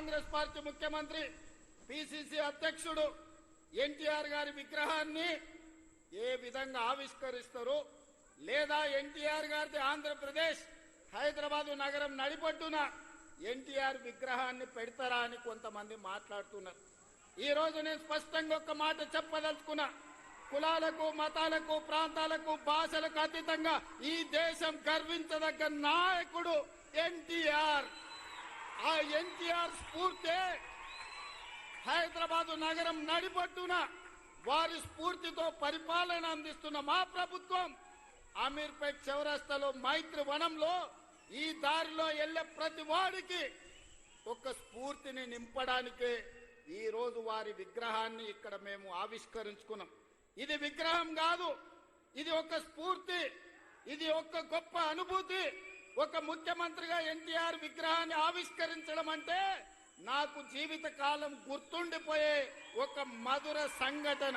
Congress party ముఖ్యమంత్రి PCC అధ్యక్షుడు ఎన్టీఆర్ గారి విగ్రహాన్ని ఏ విధంగా ఆవిష్కరిస్తారు, లేదా ఎన్టీఆర్ గారి ఆంధ్రప్రదేశ్ హైదరాబాదు నగరం నడిపొడ్డున ఎన్టీఆర్ విగ్రహాన్ని పెడతారా అని కొంతమంది మాట్లాడుతున్నారు. ఈ రోజు నేను స్పష్టంగా ఒక మాట చెప్పదలుచుకున్నా. కులాలకు, మతాలకు, ప్రాంతాలకు, భాషలకు అతీతంగా ఈ దేశం గర్వించదగ్గ నాయకుడు ఎన్టీఆర్. ఆ ఎన్టీఆర్ స్ఫూర్తి హైదరాబాదు నగరం నడిపొడ్డున వారి స్ఫూర్తితో పరిపాలన అందిస్తున్న మా ప్రభుత్వం అమీర్పేట్ చౌరస్తాలో మైత్రి వనంలో ఈ దారిలో వెళ్లే ప్రతి వాడికి ఒక స్ఫూర్తిని నింపడానికి ఈ రోజు వారి విగ్రహాన్ని ఇక్కడ మేము ఆవిష్కరించుకున్నాం. ఇది విగ్రహం కాదు, ఇది ఒక స్ఫూర్తి, ఇది ఒక గొప్ప అనుభూతి. ఒక ముఖ్యమంత్రిగా ఎన్టీఆర్ విగ్రహాన్ని ఆవిష్కరించడం అంటే నాకు జీవిత కాలం గుర్తుండిపోయే ఒక మధుర సంఘటన.